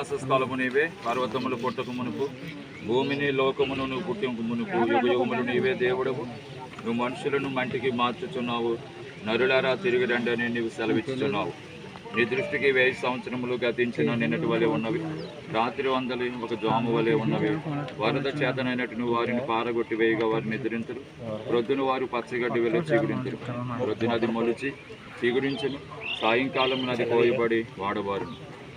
వాసస్థలము నీవే, పర్వతములు పుట్టక మునుపు భూమిని లోకమును నువ్వు పుట్టక మునుపు యుగయుగములు నీవే దేవుడవు. నువ్వు మనుషులను మంటికి మార్చుచున్నావు, నరులారా తిరిగి రండి అని నీవు సెలవిచ్చుచున్నావు. నీ దృష్టికి 1000 సంవత్సరములు గతించిన నిన్నటి వలె ఉన్నవి, రాత్రి వందలు ఒక జాము వలె ఉన్నవి. వరద చేతనైనట్టు నువ్వు వారిని పారగొట్టి వేయగా వారిని నిద్రించరు. ప్రొద్దున వారు పచ్చగడ్డి వెళ్ళి చీగురించరు. ప్రొద్దున అది మొలిచి చీగురించను, సాయంకాలం నది కోయబడి వాడవారు.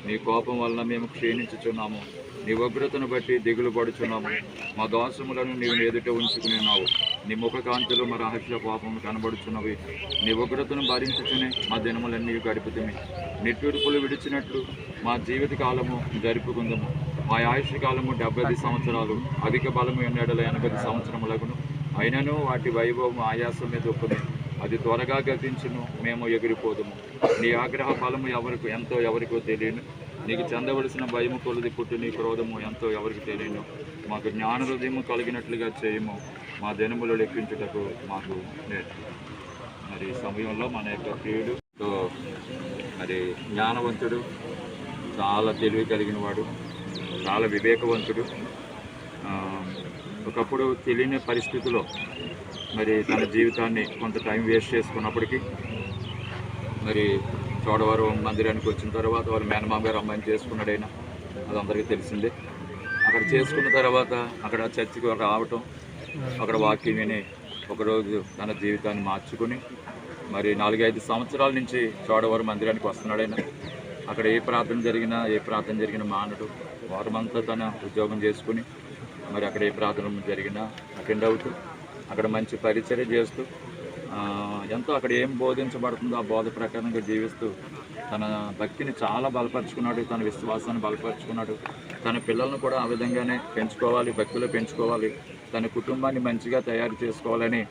నీ కోపం వలన మేము క్షీణించుచున్నాము, నీ ఉగ్రతను బట్టి దిగులు పడుచున్నాము. మా దోషములను నీవు ఎదుట ఉంచుకుని ఉన్నావు. నీ ముఖకాంతులు మా రహస్య పాపము కనబడుచున్నవి. నీ ఉగ్రతను భరించుచునే మా దినములన్నీ గడుపుతుంది. నిట్టూర్పులు విడిచినట్లు మా జీవిత కాలము జరుపుకుందాము. మా ఆయుష్ కాలము 70 సంవత్సరాలు, అధిక బలము ఎన్నడల 80 సంవత్సరములగును. అయినను వాటి వైభవము ఆయాసం మీద ఒప్పుది, అది త్వరగా గతించును, మేము ఎగిరిపోదుము. నీ ఆగ్రహ ఫలము ఎవరికో తెలియను. నీకు చెందవలసిన భయము కొలది పుట్టి నీ క్రోధము ఎంతో ఎవరికి తెలియను. మాకు జ్ఞాన హృదయము కలిగినట్లుగా చేయము, మా దినములు లెక్కించుటకు మాకు నేర్చు. మరి సమయంలో మన యొక్క ప్రియుడు మరి జ్ఞానవంతుడు, చాలా తెలివి కలిగిన వాడు, చాలా వివేకవంతుడు. ఒకప్పుడు తెలియని పరిస్థితిలో మరి తన జీవితాన్ని కొంత టైం వేస్ట్ చేసుకున్నప్పటికీ మరి చోడవరం మందిరానికి వచ్చిన తర్వాత వాళ్ళ మేనమామ గారు అమ్మాయిని చేసుకున్నాడైనా, అది అందరికీ తెలిసిందే. అక్కడ చేసుకున్న తర్వాత అక్కడ చర్చికి రావటం, అక్కడ వాక్యం విని ఒకరోజు తన జీవితాన్ని మార్చుకుని మరి 4-5 సంవత్సరాల నుంచి చోడవరం మందిరానికి వస్తున్నాడైనా. అక్కడ ఏ ప్రార్థన జరిగినా మానడు. వారమంతా తన ఉద్యోగం చేసుకుని మరి అక్కడ ఏ ప్రార్థన జరిగినా అటెండ్ అవుతూ అక్కడ మంచి పరిచర్య చేస్తూ ఎంతో అక్కడ ఏం బోధించబడుతుందో ఆ బోధ ప్రకారంగా జీవిస్తూ తన భక్తిని చాలా బలపరుచుకున్నాడు, తన విశ్వాసాన్ని బలపరుచుకున్నాడు. తన పిల్లలను కూడా ఆ విధంగానే పెంచుకోవాలి, భక్తిలో పెంచుకోవాలి, తన కుటుంబాన్ని మంచిగా తయారు చేసుకోవాలని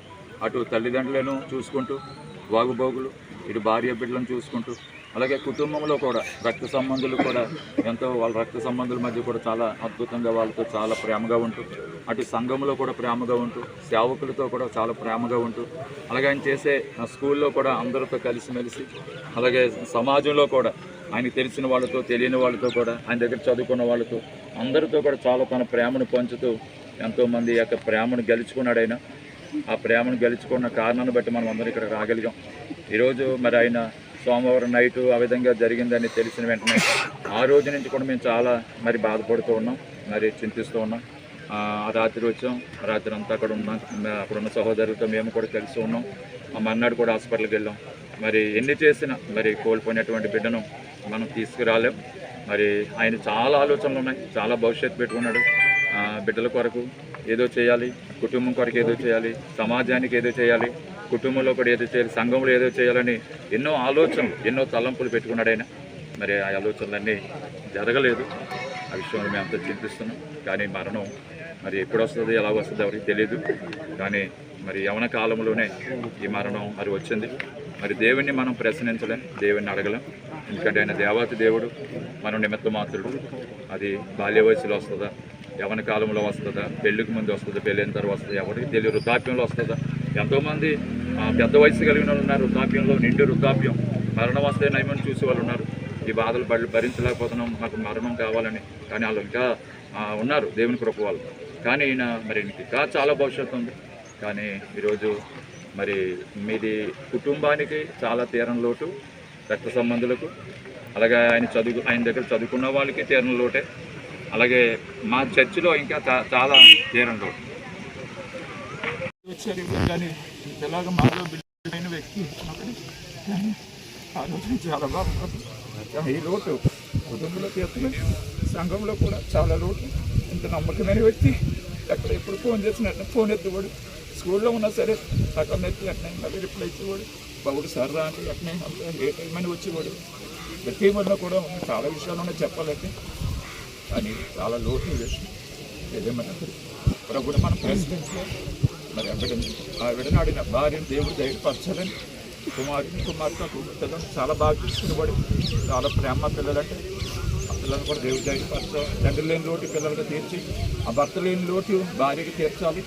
అటు తల్లిదండ్రులను చూసుకుంటూ వాగుబోగులు, ఇటు భార్య బిడ్డలను చూసుకుంటూ, అలాగే కుటుంబంలో కూడా రక్త సంబంధులు కూడా ఎంతో వాళ్ళ రక్త సంబంధుల మధ్య కూడా చాలా అద్భుతంగా వాళ్ళతో చాలా ప్రేమగా ఉంటూ, అటు సంఘంలో కూడా ప్రేమగా ఉంటూ, సేవకులతో కూడా చాలా ప్రేమగా ఉంటూ, అలాగే ఆయన చేసే స్కూల్లో కూడా అందరితో కలిసిమెలిసి, అలాగే సమాజంలో కూడా ఆయనకు తెలిసిన వాళ్ళతో తెలియని వాళ్ళతో కూడా ఆయన దగ్గర చదువుకున్న వాళ్ళతో అందరితో కూడా చాలా తన ప్రేమను పంచుతూ ఎంతోమంది యొక్క ప్రేమను గెలుచుకున్నాడు. ఆయన ఆ ప్రేమను గెలుచుకున్న కారణాన్ని బట్టి మనం అందరం ఇక్కడ రాగలిగాం. ఈరోజు మరి ఆయన సోమవారం నైటు ఆ విధంగా జరిగిందని తెలిసిన వెంటనే ఆ రోజు నుంచి కూడా మేము చాలా మరి బాధపడుతూ ఉన్నాం, మరి చింతిస్తూ ఉన్నాం. ఆ రాత్రి వచ్చాం, రాత్రి అంతా అక్కడ ఉన్నాం, అక్కడున్న సహోదరులతో మేము కూడా కలిసి ఉన్నాం. మన్నాడు కూడా హాస్పిటల్కి వెళ్ళాం. మరి ఎన్ని చేసినా మరి కోల్పోయినటువంటి బిడ్డను మనం తీసుకురాలేం. మరి ఆయన చాలా ఆలోచనలు ఉన్నాయి, చాలా భవిష్యత్తు పెట్టుకున్నాడు. బిడ్డల కొరకు ఏదో చేయాలి, కుటుంబం కొరకు ఏదో చేయాలి, సమాజానికి ఏదో చేయాలి, కుటుంబంలో కూడా ఏదో చేయాలి, సంఘంలో ఏదో చేయాలని ఎన్నో ఆలోచనలు, ఎన్నో తలంపులు పెట్టుకున్నాడైనా. మరి ఆ ఆలోచనలన్నీ జరగలేదు. ఆ విషయంలో మేము అంతా చింతిస్తున్నాం. కానీ మరణం మరి ఎప్పుడు వస్తుంది, ఎలా వస్తుంది ఎవరికి తెలియదు. కానీ మరి యవన కాలంలోనే ఈ మరణం మరి వచ్చింది. మరి దేవుణ్ణి మనం ప్రశ్నించలేం, దేవుణ్ణి అడగలేం. ఎందుకంటే ఆయన దేవాతి దేవుడు, మనం నిమిత్త మాత్రుడు. అది బాల్య వయసులో వస్తుందా, యవన కాలంలో వస్తుందా, పెళ్లికి ముందు వస్తుందా, పెళ్ళైన తర్వాత వస్తుందా, ఎవరికి తెలియదు. వృద్ధాప్యంలో వస్తుందా. ఎంతోమంది పెద్ద వయసు కలిగిన వాళ్ళు ఉన్నారు, వృద్ధాప్యంలో నిండు వృద్ధాప్యం, మరణం వస్తే నయమని చూసే వాళ్ళు ఉన్నారు. ఈ బాధలు భరించలేకపోతున్నాం, మాకు మరణం కావాలని. కానీ వాళ్ళు ఇంకా ఉన్నారు దేవుని కృప వాళ్ళు. కానీ ఈయన మరి ఇంకా చాలా భవిష్యత్తు ఉంది. కానీ ఈరోజు మరి మీది కుటుంబానికి చాలా తీరం లోటు, రక్త సంబంధులకు, అలాగే ఆయన దగ్గర చదువుకున్న వాళ్ళకి తీరం లోటే, అలాగే మా చర్చిలో ఇంకా చాలా తీరం లోటు. కానీ ఇలాగ మాలో బిడ్డైన వ్యక్తి కానీ ఆ రోజు చాలా బాగుంటుంది. ఈ లోటు కుటుంబంలో తీర్చలే, సంఘంలో కూడా చాలా లోటు. ఇంత నమ్మకమైన వ్యక్తి ఎక్కడ ఎప్పుడు ఫోన్ చేసినట్టు ఫోన్ ఎత్తువాడు, స్కూల్లో ఉన్నా సరే సగం ఎత్తి అట్నే మళ్ళీ రిప్లై ఇచ్చేవాడు. బాబుడు సార్ రా అంటే అట్నే ఏ టైం అని వచ్చేవాడు. ప్రతి వల్ల కూడా చాలా విషయాలు ఉన్నాయి చెప్పాలంటే. కానీ చాలా లోటు విషయం ఏదేమన్నా ప్రభుత్వం మనం ప్రశ్నించలేదు. మరి ఆ విడని ఆడిన భార్యను దేవుడు ధైర్యపరచాలని కుమార్తె పిల్లలు చాలా బాగా చూసుకునేవాడు. చాలా ప్రేమ పిల్లలంటే ఆ పిల్లలు కూడా దేవుడు ధైర్యపరచాలి. తండ్రి లేని లోటు పిల్లలుగా తీర్చి, ఆ భర్త లేని లోటు భార్యకి తీర్చాలి.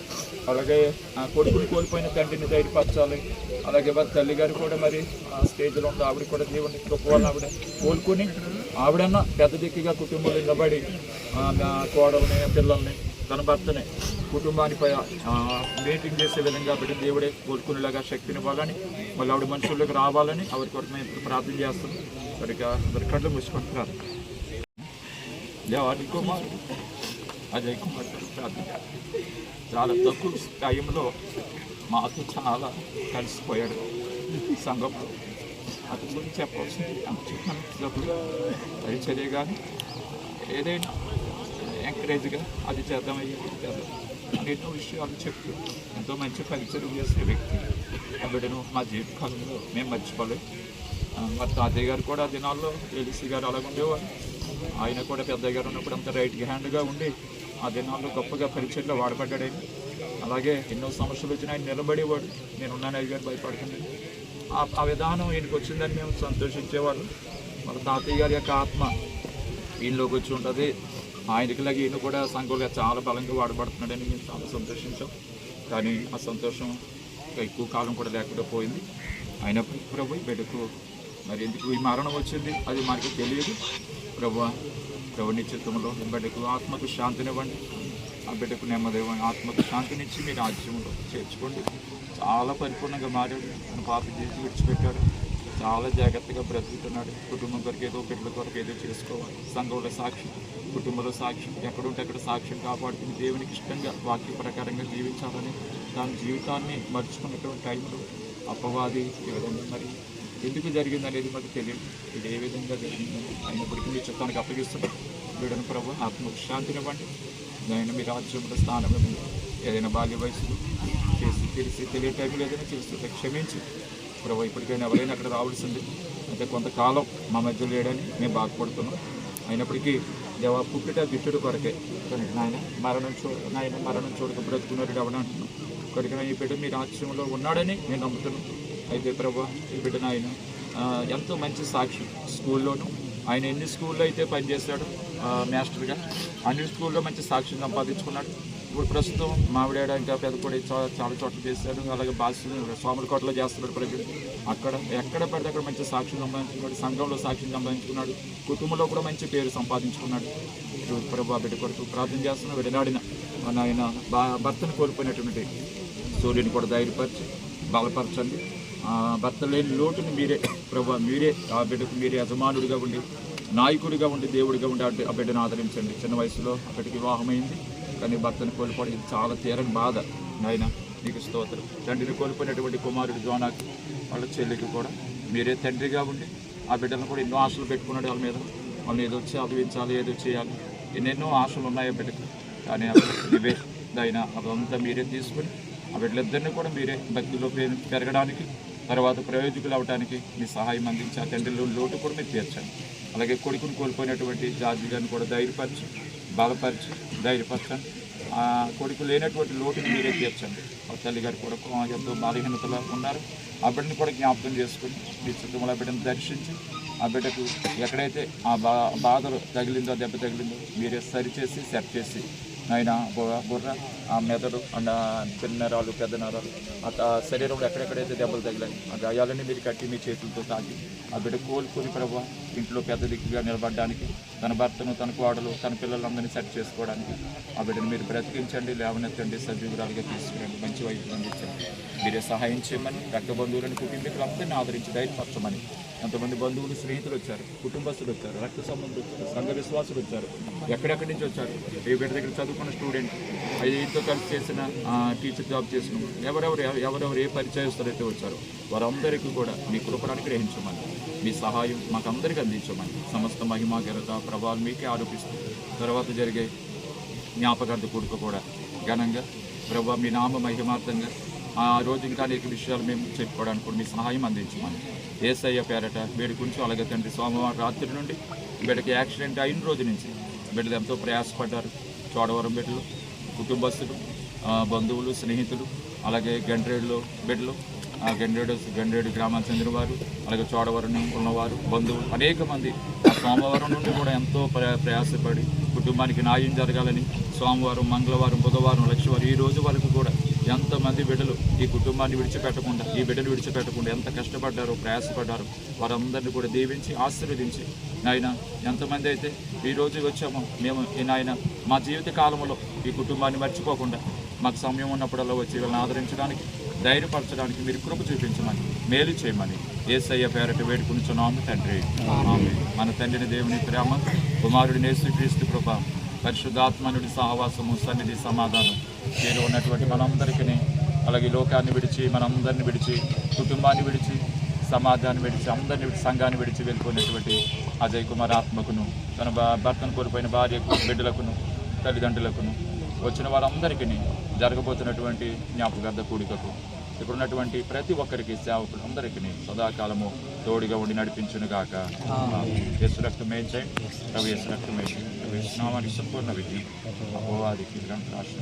అలాగే ఆ కొడుకుని కోల్పోయిన తండ్రిని ధైర్యపరచాలి. అలాగే వారి తల్లి గారు కూడా మరి ఆ స్టేజ్లో ఉంది, ఆవిడ కూడా దేవుడిని కృప వల్ల ఆవిడ కోలుకొని ఆవిడన్నా పెద్ద దిక్కుగా కుటుంబంలో నిలబడి కోడల్ని పిల్లల్ని తన భర్తని కుటుంబానిపై మీటింగ్ చేసే విధంగా బిడ్డ దేవుడే కోలుకునేలాగా శక్తినివ్వాలని మళ్ళీ ఆవిడ మనుషుల్లోకి రావాలని ఆవిడ కొరకు మేము ఇప్పుడు ప్రార్థన చేస్తున్నాం. సరిగ్గా అందరి కళ్ళు మూసుకుంటున్నారు. దేవాని కుమారుడు అజయ్ కుమార్ ప్రార్థన చాలా తక్కువ టైంలో మాతో చాలా కలిసిపోయాడు సంఘంలో. అతని గురించి చెప్పవలసింది చెప్పినప్పుడు పరిచర్య కానీ ఏదైనా ఎంకరేజ్గా అది చేద్దామయ్యే చేద్దాం అని ఎన్నో విషయాలు చెప్తూ ఎంతో మంచి పరిచయం చేసే వ్యక్తి. ఆ బిడ్డను మా జీవితకాలంలో మేము మర్చిపోలేము. మరి తాతయ్య గారు కూడా ఆ దినాల్లో ఎలిసి గారు అలాగ ఉండేవారు. ఆయన కూడా పెద్దయ్య గారు ఉన్నప్పుడు అంత రైట్ హ్యాండ్గా ఉండి ఆ దినాల్లో గొప్పగా పరిచయంలో వాడబడ్డాడని. అలాగే ఎన్నో సమస్యలు వచ్చిన ఆయన నిలబడేవాడు. నేనున్నాను అయ్య గారు భయపడుతున్నాను. ఆ విధానం ఈయనకు వచ్చిందని మేము సంతోషించేవాళ్ళు. మన తాతయ్య గారి యొక్క ఆత్మ ఈయనలోకి వచ్చి ఉంటుంది. ఆయనకిలాగా ఈయన కూడా సంఘంగా చాలా బలంగా వాడబడుతున్నాడని మేము చాలా సంతోషించాం. కానీ ఆ సంతోషం ఎక్కువ కాలం కూడా లేకుండా పోయింది. అయినప్పటికీ ప్రభు బిడ్డకు మరి ఎందుకు ఈ మరణం వచ్చింది అది మనకి తెలియదు. ప్రభు నిశ్చితంలో బిడ్డకు ఆత్మకు శాంతినివ్వండి. ఆ బిడ్డకు నెమ్మదివ్వండి. ఆత్మకు శాంతినిచ్చి మీ రాజ్యంలో చేర్చుకోండి. చాలా పరిపూర్ణంగా మారాడు. తన పాప జీవితం విడిచిపెట్టాడు. చాలా జాగ్రత్తగా బ్రతుకుతున్నాడు. కుటుంబం కొరకు ఏదో బిడ్డల కొరకు ఏదో చేసుకోవాలి. సంఘంలో సాక్ష్యం, కుటుంబంలో సాక్ష్యం, ఎక్కడుంటే అక్కడ సాక్ష్యం కాపాడుకుని దేవునికి ఇష్టంగా వాక్య ప్రకారంగా జీవించాలని దాని జీవితాన్ని మర్చుకున్నటువంటి టైంలో అపవాది ఈ విధంగా మరి ఎందుకు జరిగింది అనేది మాకు తెలియదు. ఇది ఏ విధంగా జరిగిందని అయినప్పటికీ మీ చిత్తానికి అప్పగిస్తున్నాం. వీడని ప్రభు ఆత్మకు శాంతినివ్వండి. నేను మీ రాజ్యంలో స్థానం ఏదైనా బాల్య వయసులో చేసి తెలిసి తెలియ టైంలో ఏదైనా చేస్తుంటే క్షమించి ప్రభు ఇప్పటికైనా ఎవరైనా అక్కడ రావాల్సింది అంటే కొంతకాలం మా మధ్య లేడని మేము బాధపడుతున్నాం. అయినప్పటికీ దేవా పుట్టిట గిట్టుడు కొరకే కనుక నాయన మరణం చూడక బ్రతుకున్నాడు ఎవడ అంటున్నాం. కనుక ఈ బిడ్డ మీ రాజ్యంలో ఉన్నాడని నేను నమ్ముతున్నాను. అయితే ప్రభు ఈ బిడ్డ నాయన ఎంతో మంచి సాక్షి. స్కూల్లోనూ ఆయన ఎన్ని స్కూల్లో అయితే పనిచేశాడు మాస్టర్గా అన్ని స్కూల్లో మంచి సాక్ష్యం సంపాదించుకున్నాడు. ఇప్పుడు ప్రస్తుతం మామిడాడ ఇంకా పెద్దపూడి చాలా చోట్ల చేశాడు. అలాగే సోమలకోటలో చేస్తున్నాడు ప్రజలు. అక్కడ ఎక్కడ పడితే అక్కడ మంచి సాక్ష్యం సంపాదించుకున్నాడు. సంఘంలో సాక్ష్యం సంపాదించుకున్నాడు. కుటుంబంలో కూడా మంచి పేరు సంపాదించుకున్నాడు. ప్రభు బిడ్డ కొరకు ప్రార్థన చేస్తున్న విడనాడిన ఆయన భర్తను కోల్పోయినటువంటి సూర్యుని కూడా ధైర్యపరిచి బలపరచండి. భర్త లేని లోటుని మీరే ప్రభు మీరే ఆ బిడ్డకు మీరే యజమానుడిగా ఉండి నాయకుడిగా ఉండి దేవుడిగా ఉండి ఆ బిడ్డను ఆదరించండి. చిన్న వయసులో ఆ బిడ్డకి వివాహమైంది. కానీ భర్తను కోల్పోవడం ఇది చాలా తీరని బాధ. నాయన నీకు స్తోత్రం. తండ్రిని కోల్పోయినటువంటి కుమారుడు జోనాకి వాళ్ళ చెల్లికి కూడా మీరే తండ్రిగా ఉండి ఆ బిడ్డలను కూడా ఎన్నో ఆశలు పెట్టుకున్నాడు. వాళ్ళ మీద వాళ్ళని ఏదో చదివించాలి, ఏదో చేయాలి, ఎన్నెన్నో ఆశలు ఉన్నాయి ఆ బిడ్డకు. కానీ ఇవే అయినా అదంతా మీరే తీసుకుని ఆ బిడ్డలిద్దరినీ కూడా మీరే భక్తిలో పెరగడానికి తర్వాత ప్రయోజకులు అవడానికి మీ సహాయం అందించి ఆ తండ్రిలో లోటు కూడా మీరు తీర్చండి. అలాగే కొడుకుని కోల్పోయినటువంటి జార్జి గారిని కూడా ధైర్యపరిచి బలపరిచి ధైర్యపరచండి. ఆ కొడుకు లేనటువంటి లోటుని మీరే తీర్చండి. ఆ తల్లి గారు కూడా ఎంతో బలహీనతలో ఉన్నారు. ఆ బిడ్డని కూడా జ్ఞాపకం చేసుకుని మీ చుట్టూ బిడ్డను దర్శించి ఆ బిడ్డకు ఎక్కడైతే ఆ బాధలు తగిలిందో దెబ్బ తగిలిందో మీరే సరిచేసి సెట్ చేసి ఆయన బుర్ర ఆ మెదడు అండ్ చిన్న నరాలు పెద్ద నరాలు ఆ శరీరంలో ఎక్కడెక్కడైతే దెబ్బలు తగిలాయి ఆ గాయాలన్నీ మీరు కట్టి మీ చేతులతో తాకి ఆ బిడ్డ కోలుకొని ప్రభు ఇంట్లో పెద్ద దిక్కుగా నిలబడడానికి తన భర్తను తన కోడలు తన పిల్లలందరినీ సెట్ చేసుకోవడానికి ఆ బిడ్డను మీరు బ్రతికించండి, లేవనెత్తండి, సజీవురాలుగా తీసుకురండి, మంచి వైపు అందించండి. మీరే సహాయం చేయమని రక్త బంధువులను కుటుంబీకులందరినీ ఆదరించి ధైర్యపరచమని. ఎంతమంది బంధువులు స్నేహితులు వచ్చారు, కుటుంబస్తులు వచ్చారు, రక్త సంబంధులు వచ్చారు, సంఘ విశ్వాసులు వచ్చారు, ఎక్కడెక్కడి నుంచి వచ్చారు. ఏ బిడ్డ దగ్గర చదువుకున్న స్టూడెంట్, ఐదుతో కలిసి చేసిన టీచర్ జాబ్ చేసిన ఎవరెవరు ఏ పరిచయస్తులైతే వచ్చారో వారందరికీ కూడా మీ కృపణాన్ని గ్రహించమని, మీ సహాయం మాకందరికీ అందించమని, సమస్త మహిమ ఘనత ప్రభావం మీకే ఆరోపిస్తూ తర్వాత జరిగే జ్ఞాపకార్థ కూడుక కూడా ఘనంగా ప్రభావ మీ నామ మహిమార్థంగా ఆ రోజు ఇంకా అనేక విషయాలు మేము చెప్పుకోవడానికి కూడా మీ సహాయం అందించమని యేసయ్య పేరట వేడుకుంటూ. అలాగే తండ్రి సోమవారం రాత్రి నుండి బిడ్డకి యాక్సిడెంట్ అయిన రోజు నుంచి బిడ్డలు ఎంతో ప్రయాసపడ్డారు. చోడవరం బిడ్డలు, కుటుంబస్తులు, బంధువులు, స్నేహితులు, అలాగే గండ్రేడులో బిడ్డలు, గండ్రేడు గ్రామానికి చెందిన వారు, అలాగే చోడవరం ఉన్నవారు, బంధువులు అనేక మంది సోమవారం నుండి కూడా ఎంతో ప్రయాసపడి కుటుంబానికి న్యాయం జరగాలని సోమవారం, మంగళవారం, బుధవారం, లక్షవారం ఈ రోజు వరకు కూడా ఎంతమంది బిడ్డలు ఈ కుటుంబాన్ని విడిచిపెట్టకుండా, ఈ బిడ్డలు విడిచిపెట్టకుండా ఎంత కష్టపడ్డారో, ప్రయాసపడ్డారో వారందరినీ కూడా దీవించి ఆశీర్వదించి నాయన, ఎంతమంది అయితే ఈరోజు వచ్చామో మేము నాయన మా జీవిత కాలంలో ఈ కుటుంబాన్ని మర్చిపోకుండా మాకు సమయం ఉన్నప్పుడల్లా వచ్చి వీళ్ళని ఆదరించడానికి, ధైర్యపరచడానికి మీరు కృప చూపించమని, మేలు చేయమని యేసయ్య పేరట వేడుకొనుచున్నాము తండ్రి. ఆమేన్. మన తండ్రిని దేవుని ప్రేమ, కుమారుడిని యేసుక్రీస్తు కృప, పరిశుద్ధాత్మనుడి సహవాసము, సన్నిధి, సమాధానం మీరు ఉన్నటువంటి మనందరికీ, అలాగే లోకాన్ని విడిచి మనందరిని విడిచి, కుటుంబాన్ని విడిచి, సమాజాన్ని విడిచి, అందరిని విడిచి, సంఘాన్ని విడిచి వెళ్ళిపోయినటువంటి అజయ్ కుమార్ ఆత్మకును, తన భర్తను కోల్పోయిన భార్యకు, బిడ్డలకును, తల్లిదండ్రులకును, వచ్చిన వారందరికీ జరగబోతున్నటువంటి జ్ఞాపకార్థ కూడికకు ఇప్పుడున్నటువంటి ప్రతి ఒక్కరికి, సేవకులు అందరికీ సదాకాలము తోడుగా ఉండి నడిపించునుగాక. యేసు రక్తమే జై, రవి యేసు రక్తమే జై, రవి యేసు నామానికి సంపూర్ణ విజయం, అపవాదికి రాష్ట్ర